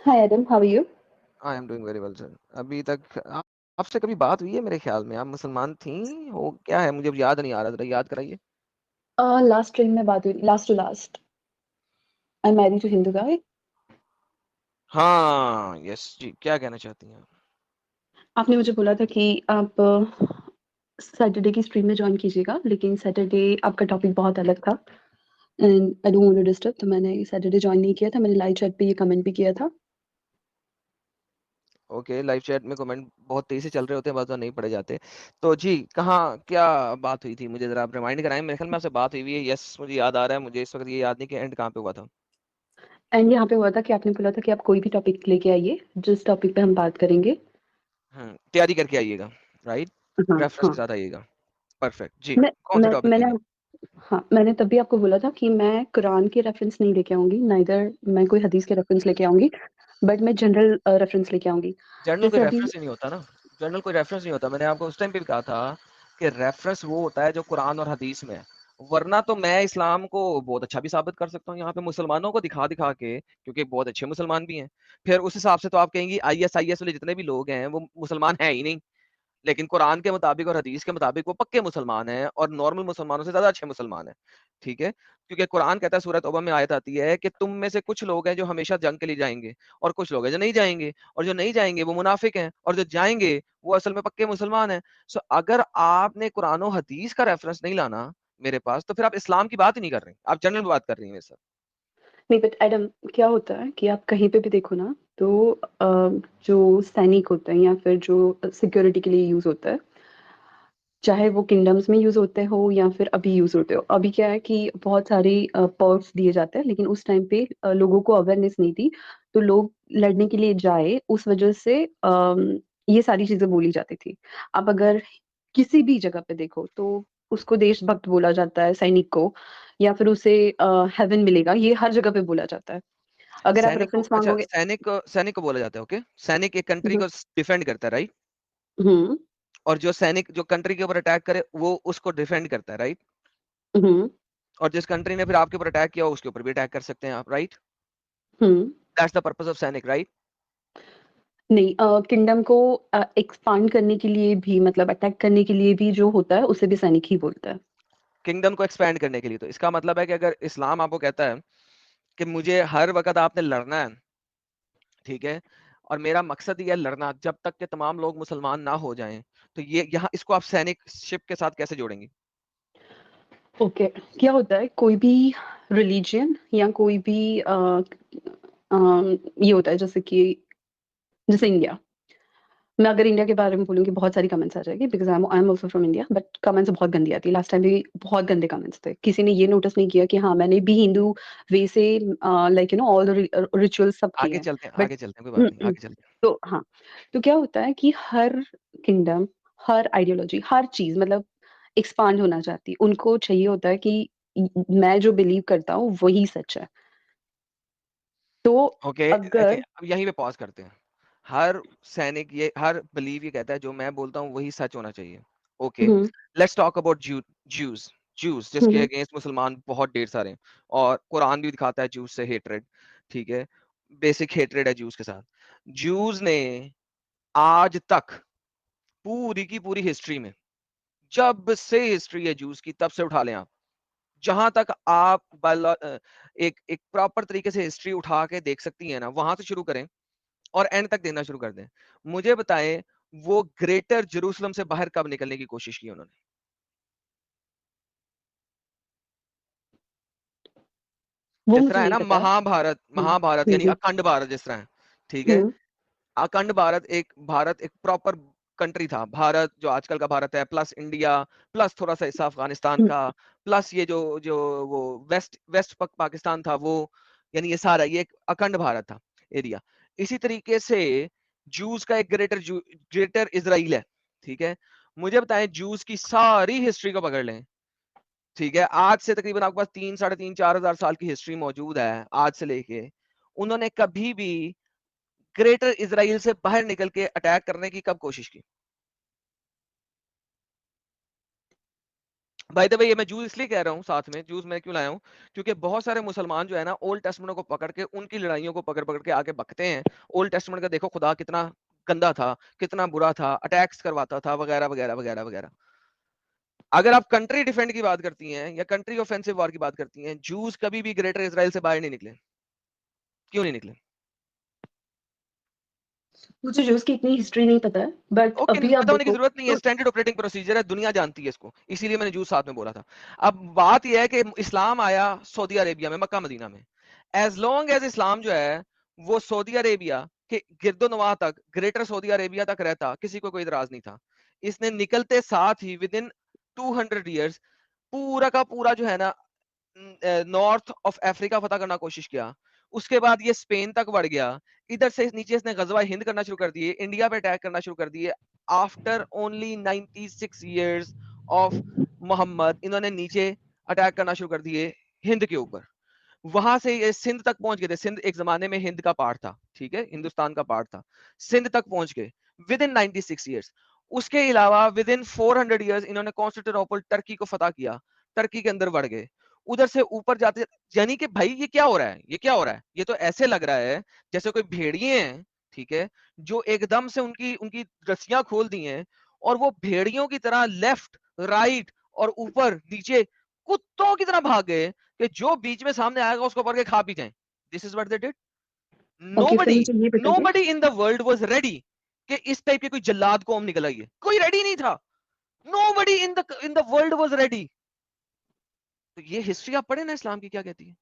Hi Adam, how are you? I am doing very well sir. अभी तक आपसे कभी बात हुई है मेरे ख्याल में? आप मुसलमान थी हो क्या है, मुझे अब याद नहीं आ रहा, जरा याद कराइए। लास्ट ट्रेन में बात हुई, last to last. I am married to Hindu guy. हाँ यस जी, क्या कहना चाहती हैं आप? आपने मुझे बोला था कि आप सैटरडे की स्ट्रीम में ज्वाइन कीजिएगा, लेकिन सैटरडे आपका टॉपिक बहुत अलग था and I don't want to disturb, तो मैंने सैटरडे ज्वाइन नहीं किया था। मैंने लाइव चैट पे ये कमेंट भी किया था। ओके, लाइव चैट में कमेंट बहुत तेजी से चल रहे होते हैं, बात तो नहीं पढ़े जाते। तो जी, कहाँ क्या बात हुई थी, मुझे जरा आप रिमाइंड कराएं। मेरे ख्याल में आपसे बात हुई है, यस मुझे याद आ रहा है। मुझे इस वक्त ये याद नहीं कि एंड कहाँ पे हुआ था। एंड यहाँ पे हुआ था कि आपने बोला था कि आप कोई भी टॉपिक लेके आइए जिस टॉपिक पे हम बात करेंगे। तैयारी करके आइएगा, राइट? हाँ रेफरेंस के हाँ। साथ आइएगा। परफेक्ट जी। मैं कौन सा मैं टॉपिक मैंने लेंगे? हाँ, मैंने तभी आपको बोला था कि मैं कुरान के रेफरेंस नहीं लेके आऊंगी, नाइदर मैं कोई हदीस के रेफरेंस लेके आऊंगी, बट मैं जनरल रेफरेंस लेके आऊंगी। जर्नल कोई जैसे अभी रेफरेंस ही नहीं होता ना। जर्नल कोई रेफरेंस नहीं होता। मैंने आपको उस टाइम पे भी कहा था कि रेफरेंस वो होता है जो कुरान और हदीस में है। वरना तो मैं इस्लाम को बहुत अच्छा भी साबित कर सकता हूँ यहाँ पे मुसलमानों को दिखा दिखा के, क्योंकि बहुत अच्छे मुसलमान भी हैं। फिर उस हिसाब से तो आप कहेंगी आईएस वाले जितने भी लोग हैं वो मुसलमान हैं ही नहीं। लेकिन कुरान के मुताबिक और हदीस के मुताबिक वो पक्के मुसलमान हैं और नॉर्मल मुसलमानों से ज़्यादा अच्छे मुसलमान हैं। ठीक है? क्योंकि कुरान कहता है, सूरह तौबा में आयत आती है कि तुम में से कुछ लोग हैं जो हमेशा जंग के लिए जाएँगे और कुछ लोग हैं जो नहीं जाएँगे, और जो नहीं जाएँगे वो मुनाफिक हैं और जो जाएँगे वो असल में पक्के मुसलमान हैं। सो अगर आपने कुरान और हदीस का रेफरेंस नहीं लाना मेरे पास, तो फिर आप इस्लाम की बात ही नहीं कर रही। आप जनरल बात कर रही हैं मेरे साथ। नहीं, बट एडम, क्या होता है कि आप कहीं पे भी देखो ना, तो जो सैनिक होते हैं या फिर जो सिक्योरिटी के लिए यूज होता है, चाहे वो किंगडम्स में यूज होते हो या फिर अभी यूज होते हो, अभी क्या है कि बहुत सारी पर्क्स दिए जाते हैं, लेकिन उस टाइम पे लोगों को अवेयरनेस नहीं थी, तो लोग लड़ने के लिए जाए, उस वजह से ये सारी चीजें बोली जाती थी। आप अगर किसी भी जगह पे देखो तो उसको देशभक्त बोला जाता है, सैनिक को, या फिर उसे हेवन मिलेगा, ये हर जगह पे बोला जाता है। अगर आप सैनिक को, रेफरेंस अच्छा, मांगोगे। सैनिक को बोला जाता है, ओके। सैनिक एक कंट्री हम्म। को डिफेंड करता है, राइट? हम्म। और जो सैनिक जो कंट्री के ऊपर अटैक करे वो उसको डिफेंड करता है, राइट? हम्म। और जिस कंट्री ने फिर आपके ऊपर अटैक किया उसके ऊपर भी अटैक कर सकते हैं आप, right? Hmm. That's the purpose of सैनिक, राइट? नहीं, किंगडम को एक्सपांड करने के लिए भी, मतलब अटैक करने के लिए भी जो होता है उसे भी सैनिक ही बोलता है। किंगडम को एक्सपैंड करने के लिए, तो इसका मतलब है कि अगर इस्लाम आपको कहता है कि मुझे हर वक्त आपने लड़ना है, ठीक है, और मेरा मकसद ये है लड़ना जब तक के तमाम लोग मुसलमान ना हो जाएं, तो ये यहाँ इसको आप सैनिक शिप के साथ कैसे जोड़ेंगे? ओके। क्या होता है, कोई भी रिलीजियन या कोई भी ये होता है, जैसे कि जैसे इंडिया। मैं अगर इंडिया के बारे में बोलूंगी बहुत सारी कमेंट्स आ जाएगी, because I am also from India, but comments बहुत गंदी आती है। लास्ट टाइम भी बहुत गंदे कमेंट्स थे, किसी ने ये नोटिस नहीं किया कि हाँ, मैंने भी हिंदू वे से लाइक ऑल द रिचुअल्स सब किए आगे हैं। चलते हैं, बट आगे चलते हैं, कोई बात नहीं, आगे चलते हैं। तो हाँ, तो क्या होता है कि हर किंगडम, हर आइडियोलॉजी, हर चीज मतलब एक्सपांड होना चाहती है, उनको चाहिए होता है कि मैं जो बिलीव करता हूँ वही सच है। तो ओके, ओके, अगर अब यहीं पे पॉज करते हैं। हर सैनिक ये हर बिलीव ये कहता है जो मैं बोलता हूँ वही सच होना चाहिए। Okay, hmm. Let's talk about Jews. Jews जिसके हम्म। अगेंस्ट मुसलमान बहुत ढेर सारे हैं, और कुरान भी दिखाता है ज्यूज से हेट्रेड। ठीक है, बेसिक हेट्रेड है ज्यूज के साथ। ज्यूज ने आज तक पूरी की पूरी हिस्ट्री में, जब से हिस्ट्री है ज्यूज की तब से उठा लें आप, जहां तक आप एक एक प्रॉपर तरीके से हिस्ट्री उठा के देख सकती है ना, वहां से शुरू करें और एंड तक देना शुरू कर दें। मुझे बताएं, वो ग्रेटर जेरूसलम से बाहर कब निकलने की कोशिश की उन्होंने? वो जिस मुझे तरह है नहीं ना पता है। महाभारत, हम्म। महाभारत यानी हम्म। अखंड भारत जिस तरह है, ठीक है। हम्म। अखंड भारत एक प्रॉपर कंट्री था। भारत जो आजकल का भारत है, प्लस इंडिया, प्लस थोड़ा सा हिस्सा अफगानिस्तान हम्म। का, प्लस ये जो जो वो वेस्ट वेस्ट पाकिस्तान था वो, यानी ये सारा ये एक अखंड भारत था, एरिया। इसी तरीके से जूस का एक ग्रेटर इसराइल है, ठीक है। मुझे बताएं, जूस की सारी हिस्ट्री को पकड़ लें, ठीक है, आज से तकरीबन आपके पास 3 साढ़े 3 4 हजार साल की हिस्ट्री मौजूद है, आज से लेके उन्होंने कभी भी ग्रेटर इसराइल से बाहर निकल के अटैक करने की कब कोशिश की? बाय द वे ये मैं जूस इसलिए कह रहा हूँ साथ में, जूस मैं क्यों लाया हूँ, क्योंकि बहुत सारे मुसलमान जो है ना ओल्ड टेस्टमेंट को पकड़ के उनकी लड़ाइयों को पकड़ पकड़ के आगे बकते हैं। ओल्ड टेस्टमेंट का देखो खुदा कितना गंदा था, कितना बुरा था, अटैक्स करवाता था, वगैरह वगैरह वगैरह वगैरह। अगर आप कंट्री डिफेंड की बात करती हैं या कंट्री ऑफेंसिव वॉर की बात करती हैं, जूस कभी भी ग्रेटर इजराइल से बाहर नहीं निकले। क्यों नहीं निकले? मुझे जूस की इतनी हिस्ट्री नहीं पता है, बट ओके, अभी आप पता होने की देखो जरूरत नहीं है, तो स्टैंडर्ड ऑपरेटिंग प्रोसीजर है, दुनिया जानती है इसको, इसीलिए मैंने जूस साथ में बोला था। अब बात यह है कि इस्लाम आया सऊदी अरेबिया में, मक्का मदीना में। एज लॉन्ग एज इस्लाम जो है वो सऊदी अरेबिया के गिरदोनवाह तक, ग्रेटर सऊदी अरेबिया तक रहता, किसी को कोई इतराज नहीं था। इसने निकलते साथ ही विद इन 200 ईयर्स पूरा का पूरा जो है ना नॉर्थ ऑफ अफ्रीका फतह करना कोशिश किया। उसके बाद ये स्पेन तक बढ़ गया। इधर से नीचे इसने गजवा हिंद करना शुरू कर दिए, इंडिया पे अटैक करना शुरू कर दिए। After only 96 years of Mohammad इन्होंने नीचे अटैक करना शुरू कर दिए हिंद के ऊपर। वहां से ये सिंध तक पहुंच गए थे। सिंध एक जमाने में हिंद का पार्ट था, ठीक है, हिंदुस्तान का पार्ट था। सिंध तक पहुंच गए विद इन 96 ईयर्स। उसके अलावा विद इन 400 ईयर्स इन्होंने कॉन्स्टेंटिनोपल टर्की को फतह किया, टर्की के अंदर बढ़ गए। उधर से ऊपर जाते, यानी कि भाई ये क्या हो रहा है, ये क्या हो रहा है, ये तो ऐसे लग रहा है जैसे कोई भेड़िए हैं, ठीक है, जो एकदम से उनकी उनकी रस्सियां खोल दी हैं और वो भेड़ियों की तरह लेफ्ट राइट और ऊपर नीचे कुत्तों की तरह भाग गए कि जो बीच में सामने आएगा उसको पकड़ के खा पी जाए। This is what they did. Okay, फिर नोबडी मुझे ये बताइए। Nobody in the world was ready कि इस टाइप की कोई जल्लाद कौम निकल आई है, कोई रेडी नहीं था। Nobody in the world was ready. तो ये हिस्ट्री आप पढ़े ना इस्लाम की क्या कहती है।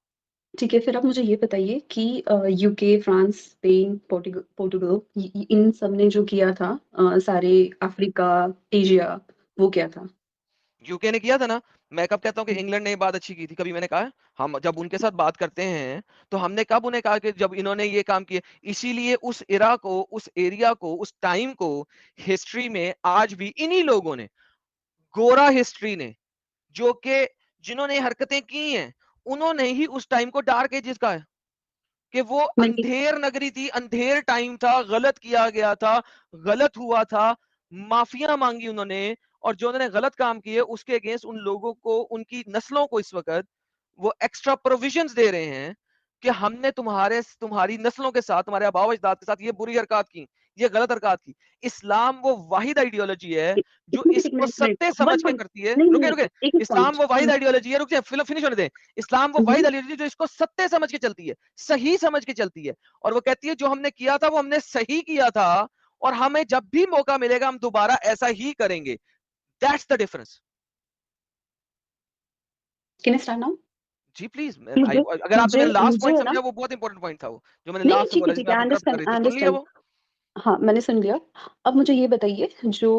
ठीक है, फिर आप मुझे ये बताइए कि यूके, फ्रांस, स्पेन, पोर्टुगल, इन सब ने जो किया था सारे अफ्रीका, एशिया, वो क्या था? यूके ने किया था ना। मैं कब कहता हूँ कि इंग्लैंड ने ये बात अच्छी की थी, कभी मैंने कहा है? हम जब उनके साथ बात करते हैं तो हमने कब उन्हें कहा कि जब इन्होंने ये काम किए। इसीलिए उस इरा को, उस एरिया को, उस टाइम को हिस्ट्री में आज भी इन्हीं लोगों ने, गोरा हिस्ट्री ने, जो कि जिन्होंने हरकतें की हैं, उन्होंने ही उस टाइम को डार्क एजेस कहा है कि वो नहीं, अंधेर नगरी थी, अंधेर टाइम था, गलत किया गया था, गलत हुआ था, माफिया मांगी उन्होंने। और जो उन्होंने गलत काम किए उसके अगेंस्ट उन लोगों को, उनकी नस्लों को इस वक्त वो एक्स्ट्रा प्रोविजंस दे रहे हैं कि हमने तुम्हारी नस्लों के साथ, तुम्हारे आबाव अजदाद के साथ ये बुरी हरकत की, ये गलत हरकत की। इस्लाम वो वाहिद आइडियोलॉजी है जो एक इसको मिनट, एक मिनट, सत्य समझ वन के पॉइंट। करती है। नहीं, रुके नहीं, रुके। एक एक इस्लाम वो वाहिद पॉइंट। आइडियोलॉजी है, रुक जाए, फिनिश होने दे। इस्लाम वो वाहिद आइडियोलॉजी जो इसको सत्य समझ के चलती है, सही समझ के चलती है। और वो कहती है जो हमने किया था वो हमने सही किया था, और हमें जब भी मौका मिलेगा हम दोबारा ऐसा ही करेंगे। That's the difference. Can I start now? जी प्लीज। मुझे अगर आपने मुझे मेरा लास्ट मुझे पॉइंट है ना। समझा, वो बहुत इंपॉर्टेंट पॉइंट था, वो जो मैंने नहीं, नहीं, लास्ट में बोला ठीक जिसमें है, आप इंटरप्ट कर रही थी, आई सुन लिया अंडरस्टैंड। वो। हाँ, मैंने सुन लिया। अब मुझे ये बताइए, जो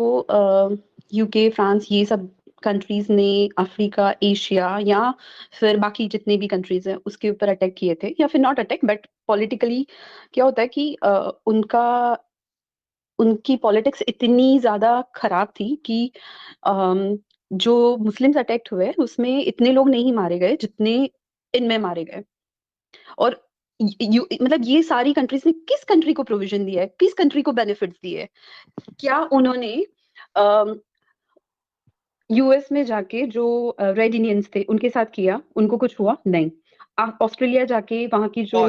यूके, फ्रांस, ये सब कंट्रीज ने अफ्रीका, एशिया या फिर बाकी जितने भी कंट्रीज हैं उसके ऊपर अटैक किए थे, या फिर नॉट अटैक बट पॉलिटिकली क्या होता है कि उनका उनकी पॉलिटिक्स इतनी ज्यादा खराब थी कि जो मुस्लिम्स अटैक्ट हुए उसमें इतने लोग नहीं मारे गए जितने इनमें मारे गए। और मतलब ये सारी कंट्रीज ने किस कंट्री को प्रोविजन दिया है, किस कंट्री को बेनिफिट्स दिए है? क्या उन्होंने यूएस में जाके जो रेड इंडियंस थे उनके साथ किया, उनको कुछ हुआ नहीं? ऑस्ट्रेलिया जाके वहां की जो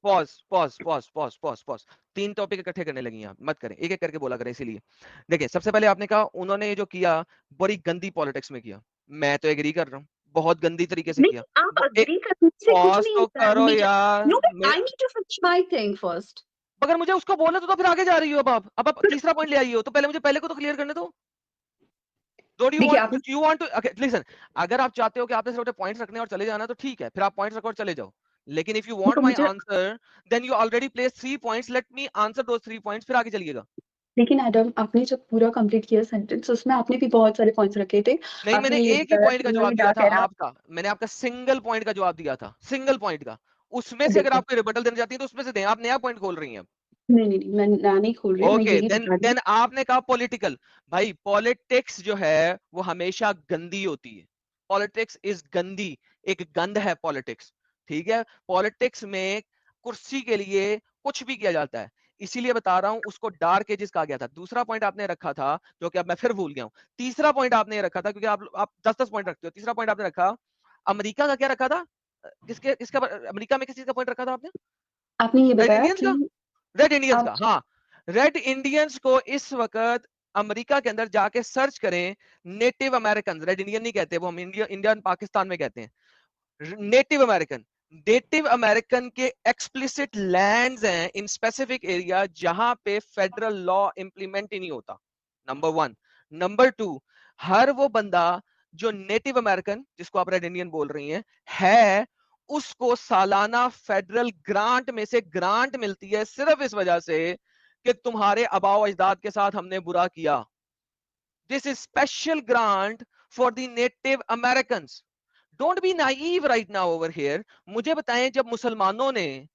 pause pause pause pause pause pause pause. तीन टॉपिक इकट्ठे करने लगी हैं आप, मत करें, एक एक करके बोला करें। इसीलिए देखिए, सबसे पहले आपने कहा उन्होंने जो किया बड़ी गंदी पॉलिटिक्स में किया। मैं तो एग्री कर रहा हूँ, बहुत गंदी तरीके से नहीं, किया। आप अग्री करने से कुछ पॉज नहीं तो होता है। करो मेजर यार। No, but I need to finish my thing first. अगर मुझे उसको बोलने तो फिर आगे जा रही हो। अब आप तीसरा पॉइंट ले आई हो, तो पहले मुझे पहले को तो क्लियर करने दो। डोंट यू देखिए वांट, आपने you want to, okay listen. अगर आप चाहते हो कि आपने सिर्फ पॉइंट्स रखने और चले जाना, तो ठीक है, फिर आप पॉइंट्स रखो और चले जाओ। लेकिन इफ यू वांट देखो माय मुझे answer, then you already place 3 points, let me answer those 3 points, फिर आगे चलिएगा। लेकिन एडम, आपने जब पूरा कंप्लीट किया सेंटेंस उसमें आपने भी बहुत सारे पॉइंट्स रखे थे। नहीं, मैंने आपने ये एक ही बताया पॉइंट कि का उन्होंने जवाब दिया डार्क था एरा। आपका। मैंने आपका सिंगल पॉइंट का जवाब दिया था, सिंगल पॉइंट का। उसमें से अगर देखो, आप कोई रिबटल देना चाहती हैं तो उसमें से दें, आप नया पॉइंट खोल रही हैं। नहीं, नहीं, नहीं, मैं ना नहीं खोल रही, मैं ओके, यही देन बता रही हूँ। देन आपने कहा पॉलिटिकल। भाई पॉलिटिक्स जो है वो हमेशा गंदी होती है। पॉलिटिक्स इज गंदी, एक गंद है पॉलिटिक्स। ठीक है, पॉलिटिक्स में कुर्सी के लिए कुछ भी किया जाता है। इसीलिए बता रहा हूं उसको डार्क एजेस कहा गया था। दूसरा पॉइंट आपने रखा था जो कि अब मैं फिर भूल गया हूं। तीसरा पॉइंट आपने ये रखा था, क्योंकि आप 10-10 पॉइंट रखते हो। तीसरा पॉइंट आपने रखा अमेरिका का, क्या रखा था? किसके किसका अमेरिका में किस चीज का पॉइंट रखा था आपने? आपने ये रेड बताया इंडियंस कि का। रेड इंडियंस आप का, हाँ। रेड इंडियंस को इस वक्त अमेरिका के अंदर जाके सर्च करें। नेटिव अमेरिकन, रेड इंडियन नहीं कहते वो, हम इंडिया पाकिस्तान में कहते हैं नेटिव अमेरिकन। नेटिव अमेरिकन के एक्सप्लिसिट लैंड्स हैं इन स्पेसिफिक एरिया जहां पे फेडरल लॉ इंप्लीमेंट ही नहीं होता। Number one. नंबर टू, हर वो बंदा जो नेटिव अमेरिकन, जिसको आप रेड इंडियन बोल रही हैं, है, उसको सालाना फेडरल ग्रांट में से ग्रांट मिलती है सिर्फ इस वजह से कि तुम्हारे आबाओ अजदाद के साथ हमने बुरा किया। This is special grant for the native American. Don't be naive right now over here. मुझे बताएं, जब मुसलमानों ने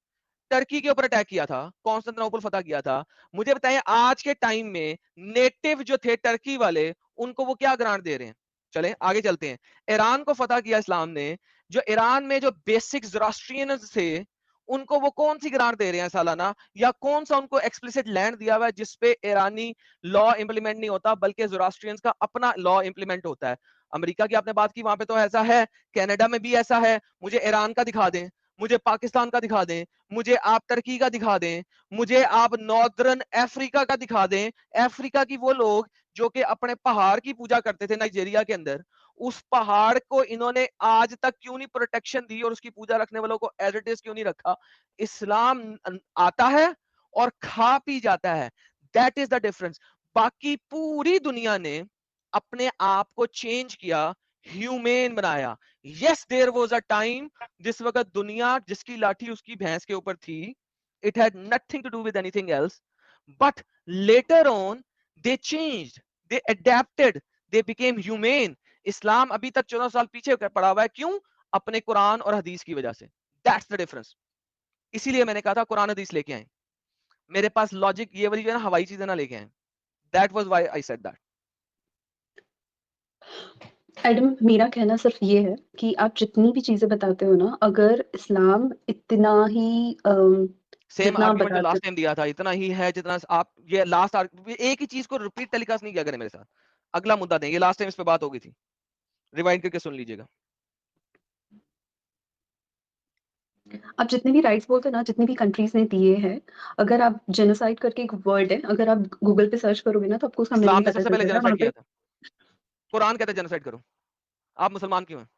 टर्की के ऊपर अटैक किया था, कॉन्स्टेंटिनोपल फतह किया था, मुझे बताएं आज के टाइम में नेटिव जो थे टर्की वाले, उनको वो क्या ग्रांट दे रहे हैं? चले आगे चलते हैं। ईरान को फतह किया इस्लाम ने, जो ईरान में जो बेसिक ज़ोरास्ट्रियंस थे, उनको वो कौन सी ग्रांट दे रहे हैं सालाना? या कौन सा उनको एक्सप्लिसिट लैंड दिया हुआ है जिसपे ईरानी लॉ इंप्लीमेंट नहीं होता बल्कि ज़ोरास्ट्रियंस का अपना लॉ इंप्लीमेंट होता है? अमेरिका की आपने बात की, वहां पे तो ऐसा है, कनाडा में भी ऐसा है। मुझे ईरान का दिखा दें, मुझे पाकिस्तान का दिखा दें, मुझे आप टर्की का दिखा दें, मुझे आप नॉर्दर्न अफ्रीका का दिखा दें। अफ्रीका की वो लोग जो कि अपने पहाड़ की पूजा करते थे नाइजीरिया के अंदर, उस पहाड़ को इन्होंने आज तक क्यों नहीं प्रोटेक्शन दी और उसकी पूजा रखने वालों को एज इट इज क्यों नहीं रखा? इस्लाम आता है और खा पी जाता है। That is the difference. बाकी पूरी दुनिया ने अपने आप को चेंज किया, ह्यूमेन बनाया। Yes, there was a time जिस वक्त दुनिया जिसकी लाठी उसकी भैंस के ऊपर थी, it had nothing to do with anything else, but later on they changed, they adapted, they became human. Islam अभी तक 14 साल पीछे पड़ा हुआ है, क्यों? अपने कुरान और हदीस की वजह से। That's the difference. इसीलिए मैंने कहा था कुरान हदीस लेके आए। मेरे पास लॉजिक ये वाली जो है ना, हवाई चीजें ना लेके आए। That was why I said that. Adam, मेरा कहना सिर्फ ये है कि आप जितनी भी चीजें बताते हो ना, अगर इस्लाम इतना ही सेम जितना आप आर्ग्यूमेंट जो बताते हो, लास्ट टाइम दिया था, इतना ही है जितना आप ये लास्ट एक ही चीज को रिपीट टेलीकास्ट नहीं किया करें मेरे साथ। अगला मुद्दा दें, ये लास्ट टाइम इस पे बात हो गई थी, रिवाइंड करके सुन लीजिएगा। आप जितने भी राइट्स बोलते हो ना, जितनी भी कंट्रीज ने दिए हैं, अगर आप जेनोसाइड करके एक वर्ड है, अगर आप गूगल पे सर्च करोगे ना, तो आपको उसका इस्लाम मीनिंग ने पता सबसे चल पहले जाएगा जेनोसाइड वहां किया पे। था। कुरान कहता है जेनोसाइड करो। आप मुसलमान क्यों हैं?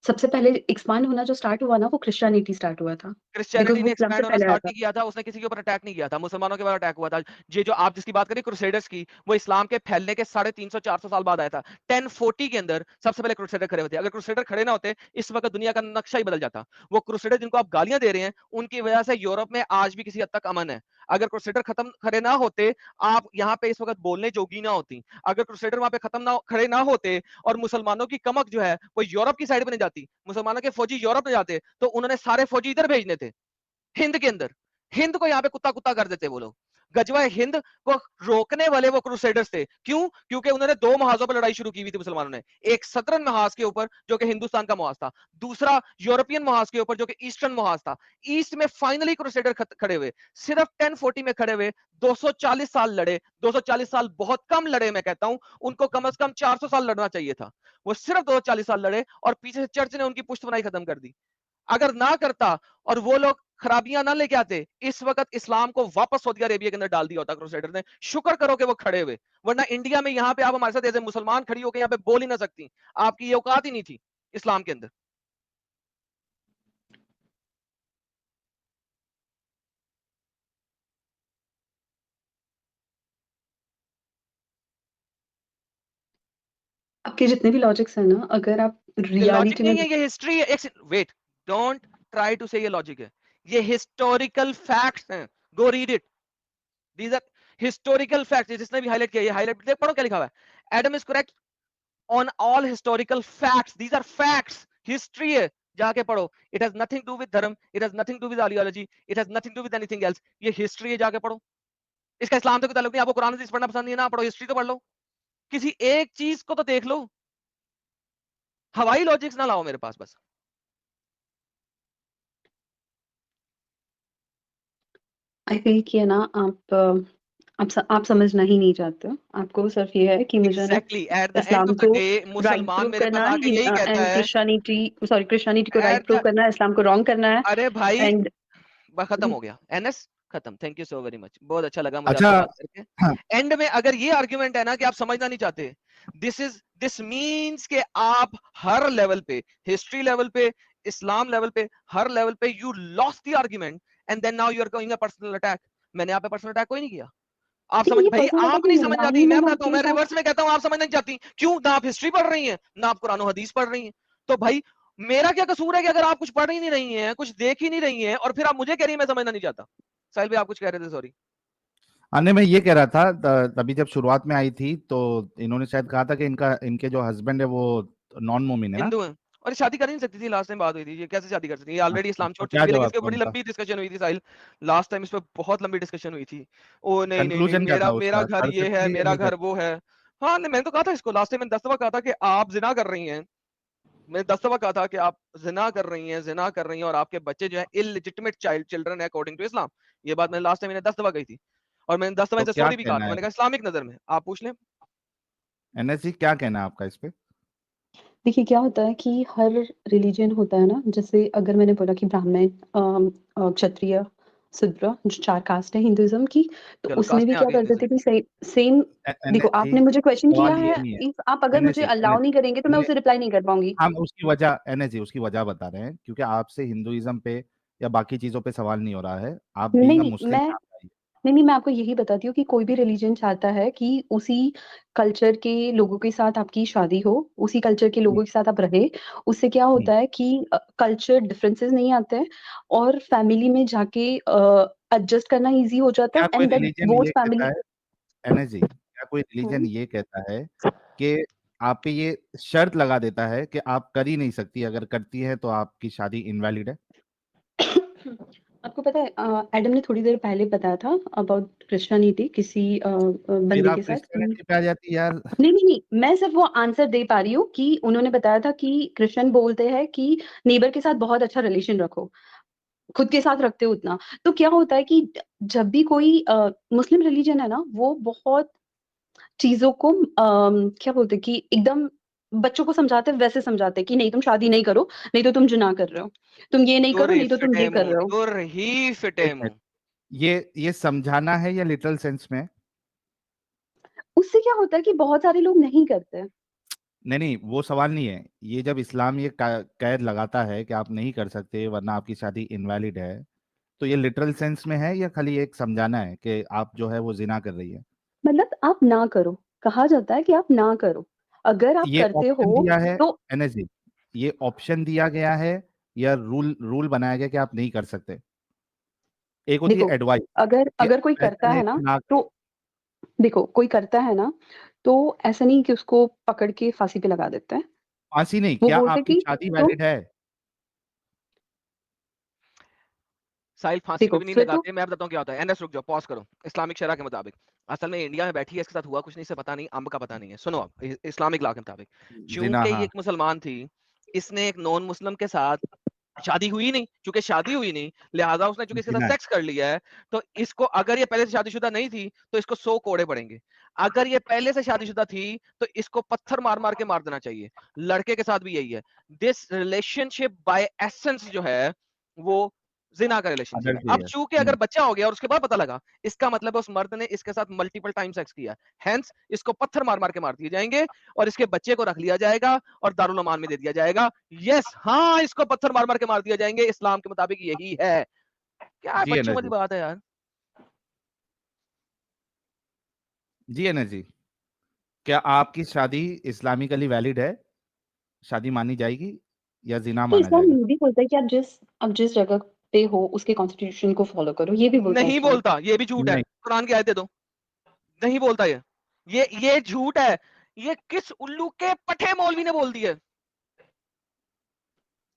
सबसे पहले एक्सपांड होना जो स्टार्ट हुआ ना, वो क्रिश्चियनिटी स्टार्ट हुआ था, बिकॉज क्रिश्चियनिटी वो ने इस्लाम से एक्सपैंड होना पहले आया स्टार्ट था। नहीं किया था, उसने किसी के ऊपर अटैक नहीं किया था, मुसलमानों के ऊपर अटैक हुआ था। ये जो आप जिसकी बात करें क्रूसेडर्स की, वो इस्लाम के फैलने के 350-400 साल बाद आया था। 1040 के अंदर सबसे पहले क्रूसेडर खड़े हुए थे। अगर क्रूसेडर खड़े ना होते, इस वक्त दुनिया का नक्शा ही बदल जाता। वो क्रूसेडर जिनको आप गालियां दे रहे हैं, उनकी वजह से यूरोप में आज भी किसी हद तक अमन है। अगर क्रूसेडर खत्म खड़े ना होते, आप यहाँ पे इस वक्त बोलने जोगी ना होती। अगर क्रूसेडर वहां पे खत्म ना खड़े ना होते और मुसलमानों की कमक जो है वो यूरोप की साइड में नहीं जाती, मुसलमानों के फौजी यूरोप में जाते, तो उन्होंने सारे फौजी इधर भेजने थे, हिंद के अंदर। हिंद को यहाँ पे कुत्ता कुत्ता कर देते वो लोग। गजवा हिंद को रोकने वाले वो क्रूसेडर्स थे। क्यों? क्योंकि उन्होंने दो महाजों पर लड़ाई शुरू की हुई थी मुसलमानों ने। एक सदरन महाज के ऊपर जो कि हिंदुस्तान का महाज था, दूसरा यूरोपियन महाज के ऊपर जो कि ईस्टर्न महाज था। ईस्ट में फाइनली क्रूसेडर खड़े हुए, सिर्फ 1040 में खड़े हुए, 240 साल लड़े। 240 साल बहुत कम लड़े, मैं कहता हूं उनको कम से कम 400 साल लड़ना चाहिए था। वो सिर्फ 240 साल लड़े और पीछे से चर्च ने उनकी पुष्ट बनाई खत्म कर दी। अगर ना करता और वो लोग खराबियां ना लेके आते, इस वक्त इस्लाम को वापस सऊदी अरेबिया के अंदर डाल दिया होता क्रूसेडर ने। शुक्र करो कि वो खड़े हुए, वरना इंडिया में यहाँ पे आप हमारे साथ ऐसे मुसलमान खड़ी होकर यहाँ पे बोल ही ना सकती। आपकी ये औकात ही नहीं थी इस्लाम के अंदर। आपके जितने भी लॉजिक्स है ना, अगर आप ये लॉजिक रियलिटी में नहीं है, ये हिस्ट्री है। एक वेट, डोंट ट्राई टू से ये लॉजिक है। ये हिस्टोरिकल फैक्ट्स हैं। Go read it. These are historical facts. जिसने भी हाईलाइट किया, ये हाईलाइट देख, पढ़ो क्या लिखा हुआ है। Adam is correct on all historical facts. These are facts. History है, जाके पढ़ो। It has nothing to do with धर्म, it has nothing to do with ideology, it has nothing to do with anything else. ये history है, जाके पढ़ो। इसका इस्लाम से कोई ताल्लुक नहीं। आपको कुरान हदीस पढ़ना पसंद नहीं है ना, पढ़ो, हिस्ट्री तो पढ़ लो। किसी एक चीज को तो देख लो। हवाई लॉजिक्स ना लाओ मेरे पास बस। आई फील कि है ना आप समझना ही नहीं चाहते हो। आपको सिर्फ ये है कि मुझे ना exactly at the and Islam of the को डे राइट मुसलमान प्रूव मेरे करना पास आके है यही कहता एंड है क्रिश्चियनिटी को राइट एट प्रूव द करना है, इस्लाम को रॉन्ग करना है। अरे भाई एंड खत्म हो गया एनएस खत्म। Thank you so very much, बहुत अच्छा लगा मुझे अच्छा। आपसे बात करके। हाँ, एंड में अगर ये आर्ग्यूमेंट है ना कि आप समझना नहीं चाहते, दिस मींस के आप हर लेवल पे, हिस्ट्री लेवल पे, इस्लाम लेवल पे, हर लेवल पे you lost the argument and then now you are going a personal attack. मैंने आप पे पर्सनल अटैक कोई नहीं किया। आप देखिए समझ ये भाई, पर्सनल आप अटैक नहीं नहीं है, समझ ना पाती, ही मैं मैंने बताता हूँ, आपके मैं साथ। रिवर्स में कहता हूँ, आप समझना नहीं चाहती क्यों? ना आप हिस्ट्री पढ़ रही हैं, ना आप कुरान हदीस पढ़ रही हैं। तो भाई मेरा क्या कसूर है कि अगर आप कुछ पढ़ ही नहीं रही हैं, कुछ देख ही नहीं रही हैं, और फिर आप मुझे कह रही हैं मैं समझना नहीं चाहता। साहिल भाई आप कुछ कह रहे थे, सॉरी। नहीं, मैं ये कह रहा था तभी जब शुरुआत में आई थी तो इन्होंने शायद कहा था कि इनके जो हस्बैंड है वो नॉन मोमिन है ना। हिंदू हैं और ये शादी कर ही नहीं सकती थी। लास्ट टाइम बात हुई थी, ये कैसे शादी कर सकती है? ये हाँ, ऑलरेडी इस्लाम तो छोड़ क्या चुकी है, लेकिन जवाब इसके था बड़ी उनका? लंबी डिस्कशन हुई थी साहिल। लास्ट टाइम इस पे बहुत लंबी डिस्कशन हुई थी। ओ नहीं नहीं नहीं, कंक्लूजन क्या मेरा था मेरा उसका? घर कर ये है, सकती है या मेरा नहीं कर घर वो है। हाँ नहीं, मैंने तो कहा था इसको लास्ट टाइम, मैंने 10 दफा कहा था कि आप जिना कर रही हैं। मैंने 10 दफा कहा था कि आप जिना कर रही हैं, जिना कर रही हैं, और आपके बच्चे जो है इललिजिटिमेट चाइल्ड चिल्ड्रन है अकॉर्डिंग टू इस्लाम। ये बात मैंने लास्ट टाइम, मैंने 10 दफा कही थी, और मैंने 10 दफा तो इनसे क्या सॉरी भी कहा कहना था। है? मैंने कहा इस्लामिक नजर में आप पूछ लें। एनएसजी, क्या कहना है आपका इस पे? देखिए क्या होता है कि हर रिलीजन होता है ना, जैसे अगर मैंने बोला कि ब्राह्मण, क्षत्रिय, शूद्र, जो 4 कास्ट है हिंदुइज्म की, तो चलो उसमें भी कास्टें आ क्या गई करते हिंदुइज्म थे कि की। सेम। देखो एनएसजी, आपने मुझे क्वेश्चन किया सवाल ये है, नहीं है। इफ आप अगर मुझे एनएसजी, अलाउ नहीं करेंगे तो मैं ये उसे रिप्लाई नहीं कर पाऊँगी। हम उसकी वजह एनएसजी उसकी वजह बता रहे हैं क्योंकि आपसे हिंदुइज्म पे या बाकी चीजों पे सवाल नहीं हो रहा है। आप नहीं, बीइंग अ नहीं, मुस्लिम यहाँ पे आइए। नहीं, मैं आपको यही बताती हूँ कि कोई भी रिलीजन चाहता है कि उसी कल्चर के लोगों के साथ आपकी शादी हो, उसी कल्चर के जी, लोगों के साथ आप रहे। उससे क्या जी। होता है कि कल्चर डिफरेंसेस नहीं आते हैं, और फैमिली में जाके एडजस्ट करना ईज़ी हो जाता क्या है, कोई एंड दैट रिलीजन बोथ ये कहता फैमिली। है एनएसजी, क्या कोई रिलीजन हुँ। ये कहता है कि आप पे ये शर्त लगा देता है कि आप कर ही नहीं सकती, अगर करती है तो आपकी शादी इनवैलिड है? आपको पता है एडम ने थोड़ी देर पहले बताया था अबाउट क्रिश्चियनिटी किसी फिर बंदे आप के साथ कि क्रिश्चियनिटी पे आ जाती है यार। नहीं, नहीं, नहीं, मैं सिर्फ वो आंसर दे पा रही हूँ कि उन्होंने बताया था कि क्रिश्चियन बोलते हैं कि नेबर के साथ बहुत अच्छा रिलेशन रखो, खुद के साथ रखते हो उतना। तो क्या होता है कि जब भी कोई मुस्लिम रिलीजन है ना, वो बहुत चीज़ों को क्या बोलते हैं कि एकदम बच्चों को समझाते हैं, वैसे समझाते हैं कि नहीं तुम शादी नहीं करो, नहीं तो तुम ज़िना कर रहे हो। तुम ये नहीं दूर करो, ही नहीं तो तुम फिटे ये कर मुंह, रहे हो। दूर ही फिटे एक मिनट, मुंह। ये समझाना है या लिटरल सेंस में? उससे क्या होता है कि बहुत सारे लोग नहीं करते। नहीं, नहीं, वो सवाल नहीं है। ये जब इस्लाम ये कैद लगाता है कि आप नहीं कर सकते वरना आपकी शादी इनवैलिड है, तो ये लिटरल सेंस में है या खाली एक समझाना है कि आप जो है वो जिना कर रही है? मतलब आप ना करो, कहा जाता है कि आप ना करो। अगर आप ये करते ऑप्शन हो दिया है तो एनएसजी, ये ऑप्शन दिया गया है या रूल रूल बनाया गया कि आप नहीं कर सकते? एक होती है देखो, एडवाइस अगर कि अगर कोई करता बेहतर है है कि ना, ना करें। तो देखो कोई करता है ना, तो ऐसा नहीं कि उसको पकड़ के फांसी पे लगा देते हैं। फांसी नहीं, वो क्या बोलते आपकी कि शादी तुम वैलिड है? साहिल फांसी पे देखो भी नहीं फिर तो लगाते। मैं बताता हूँ क्या होता है। एनएस रुक जाओ, पॉज करो। इस्लामिक शरा के मुताबिक असल में इंडिया में बैठी है, इसके साथ हुआ कुछ नहीं, इसे पता नहीं, अंब का पता नहीं है। सुनो आप, इस्लामिक लॉ के मुताबिक जिना, चूंकि ये हाँ। एक मुसलमान थी, इसने एक नॉन मुस्लिम के साथ शादी हुई नहीं, चूंकि शादी हुई नहीं, लिहाजा उसने चूंकि इसके साथ जिना है। सेक्स कर लिया है, तो इसको, अगर ये पहले से शादीशुदा नहीं थी तो इसको 100 कोड़े पड़ेंगे। अगर ये पहले से शादीशुदा थी तो इसको पत्थर मार मार के मार देना चाहिए। लड़के के साथ भी यही है। दिस रिलेशनशिप बाय एसेंस जो है वो जिना का रिलेशनशिप है। अडल्ट्री अब है। चूंकि अगर बच्चा हो गया और उसके बाद पता लगा, इसका मतलब है उस मर्द ने इसके साथ मल्टीपल टाइम सेक्स किया, हेंस इसको पत्थर मार मार के मार दिए जाएंगे, और इसके बच्चे को रख लिया जाएगा और दारुल अमान में दे दिया जाएगा। यस, हाँ, इसको पत्थर मार मार के मार दिया जाएंगे, इस्लाम के मुताबिक यही है। क्या है, जी बच्चों वाली एनर्जी, बात है यार। जी एनर्जी, क्या आपकी शादी इस्लामिकली वैलिड है? शादी मानी जाएगी या जिना तो माना इस्लाम जाएगा? ये भी बोलता है कि आप जिस जगह पे हो उसके कॉन्स्टिट्यूशन को फॉलो करो, ये भी बोलता है नहीं इस्लाम। बोलता, ये भी झूठ है। नहीं। कुरान की आयत दे दो। नहीं बोलता ये झूठ है। ये किस उल्लू के पठे मौलवी ने बोल दिया?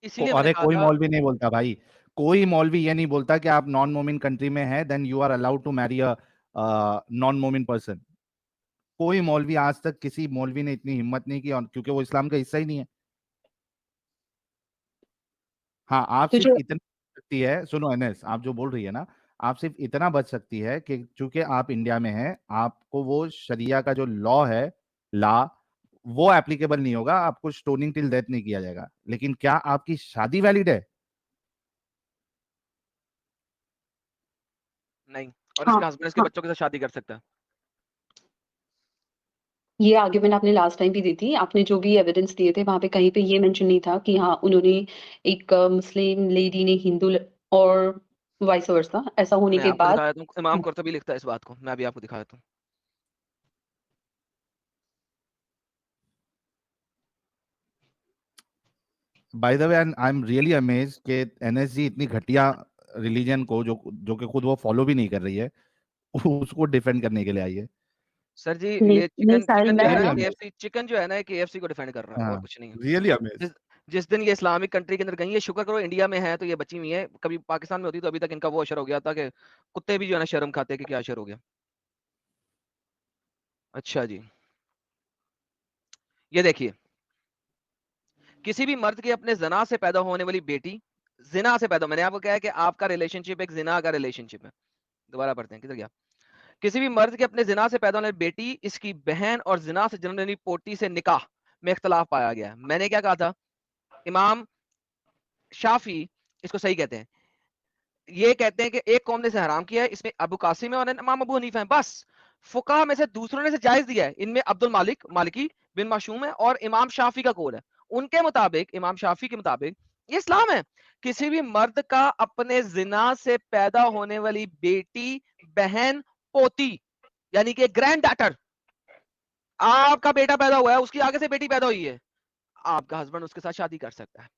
इसीलिए मैंने अरे कहा कोई था। मौलवी नहीं बोलता भाई। कोई मौलवी ये नहीं बोलता कि आप नॉन मोमिन कंट्री में है then you are allowed to marry a non मोमिन पर्सन। कोई मौलवी, आज तक किसी मौलवी ने इतनी हिम्मत नहीं की, और क्योंकि वो इस्लाम का हिस्सा ही नहीं है। हाँ, आप तो सिर्फ जो इतनी सकती है, सुनो एनएस, आप जो बोल रही है ना, आप सिर्फ इतना बच सकती है कि चूंकि आप इंडिया में हैं, आपको वो शरिया का जो लॉ है, ला, वो एप्लीकेबल नहीं होगा, आपको स्टोनिंग टिल डेथ नहीं किया जाएगा। लेकिन क्या आपकी शादी वैलिड है? नहीं। और हाँ इसका हस्बैंड इसके हाँ, बच्चों के साथ शादी कर सकता है। ये आर्ग्यूमेंट आपने लास्ट टाइम भी दी थी। आपने जो भी एविडेंस दिए थे वहां पे कहीं पे ये मेंशन नहीं था कि हाँ उन्होंने एक मुस्लिम लेडी ने हिंदू और वाइस वर्सा ऐसा होने मैं के आपको बाद। दिखा देता हूँ, इमाम कुर्तुबी लिखता है इस बात को, मैं अभी आपको दिखा देता हूँ। By the way, I am really amazed कि एनएसजी इतनी घटिया रिलीजन को, जो कि खुद वो फॉलो भी नहीं कर रही है, उसको डिफेंड करने के लिए आई है। सर जी नहीं ये नहीं चिकन साहिल, चिकन जो है मैं ना, रियली ना अमेज्ड। केएफसी चिकन जो है ना, केएफसी को डिफेंड कर रहा है, और हाँ, कुछ नहीं है। Really amazed. जिस जिस दिन ये इस्लामिक कंट्री के अंदर गई है, शुक्र करो इंडिया में है तो ये बची हुई है। कभी पाकिस्तान में होती तो अभी तक इनका वो अशर हो गया था कि कुत्ते भी जो है ना शर्म खाते हैं कि क्या अशर हो गया। अच्छा जी, ये देखिए, किसी भी मर्द के अपने जना से पैदा होने वाली बेटी, जिना से पैदा, मैंने आपको कहा है कि आपका रिलेशनशिप एक जिना का रिलेशनशिप है। दोबारा पढ़ते हैं, किधर गया? किसी भी मर्द के अपने जिना से पैदा होने वाली बेटी, इसकी बहन और जिना से जन्म लेने वाली पोती से निकाह में इख्तलाफ पाया गया है। मैंने क्या कहा था? इमाम शाफी इसको सही कहते हैं। ये कहते हैं कि एक कौम ने इसे हराम किया है, इसमें अबू कासिम है और इमाम अबू हनीफा है। बस फुकाहा में से दूसरों ने इसे जायज दिया है। इनमें अब्दुल मालिक मालिकी बिन माशूम है और इमाम शाफी का कौल है। उनके मुताबिक, इमाम शाफी के मुताबिक ये इस्लाम है। किसी भी मर्द का अपने जिना से पैदा होने वाली बेटी, बहन, पोती, यानी कि ग्रैंड डॉटर, आपका बेटा पैदा हुआ है, उसकी आगे से बेटी पैदा हुई है, आपका हस्बैंड उसके साथ शादी कर सकता है।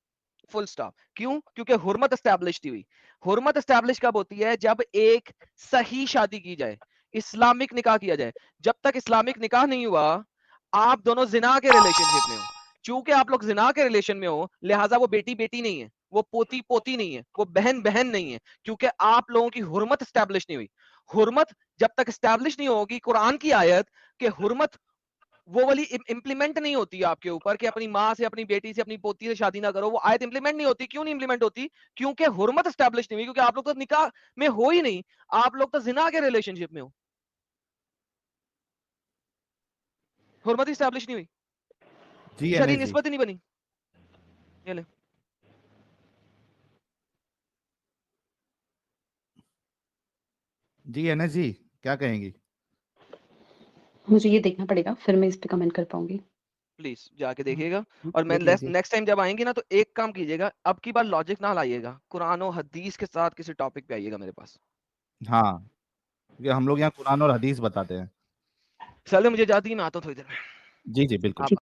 Full stop. क्यों? क्योंकि हुर्मत एस्टैब्लिश हुई। हुर्मत एस्टैब्लिश कब होती है? जब एक सही शादी की जाए, इस्लामिक निकाह किया जाए। जब तक इस्लामिक निकाह नहीं हुआ, आप दोनों जिना के रिलेशनशिप में हो। चूंकि आप लोग जिना के रिलेशन में हो, लिहाजा वो बेटी बेटी नहीं है, वो पोती पोती नहीं है, वो बहन बहन नहीं है, क्योंकि आप लोगों की हुर्मत एस्टैब्लिश नहीं हुई। हुर्मत जब तक एस्टैब्लिश नहीं होगी, कुरान की आयत कि हुर्मत वो वाली इंप्लीमेंट नहीं होती है आपके ऊपर कि अपनी माँ से, अपनी बेटी से, अपनी पोती से शादी ना करो, वो आयत इंप्लीमेंट नहीं होती। क्यों नहीं इंप्लीमेंट होती? क्योंकि हुर्मत एस्टैब्लिश नहीं हुई, क्योंकि आप लोग तो निकाह में हो ही नहीं, आप लोग तो जिना के रिलेशनशिप में हो। हुर्मत एस्टैब्लिश नहीं हुई, जी शरी एनएस जी। निस्बत ही नहीं बनी। ये ले। जी एनएस जी, क्या कहेंगी? मुझे ये देखना पड़ेगा, फिर मैं इस पे कमेंट कर पाऊंगी। प्लीज जाके देखिएगा। और मैं देख लीजिए। नेक्स्ट टाइम जब आएंगी ना, तो एक काम कीजिएगा, अब की बार लॉजिक ना लाइएगा, कुरान और हदीस के साथ किसी टॉपिक पे आइएगा मेरे पास। हाँ, क्योंकि हम लोग यहाँ कुरान और हदीस बताते हैं। चलो मुझे जाती, मैं आता हूँ थोड़ी देर में। जी जी, बिल्कुल। आप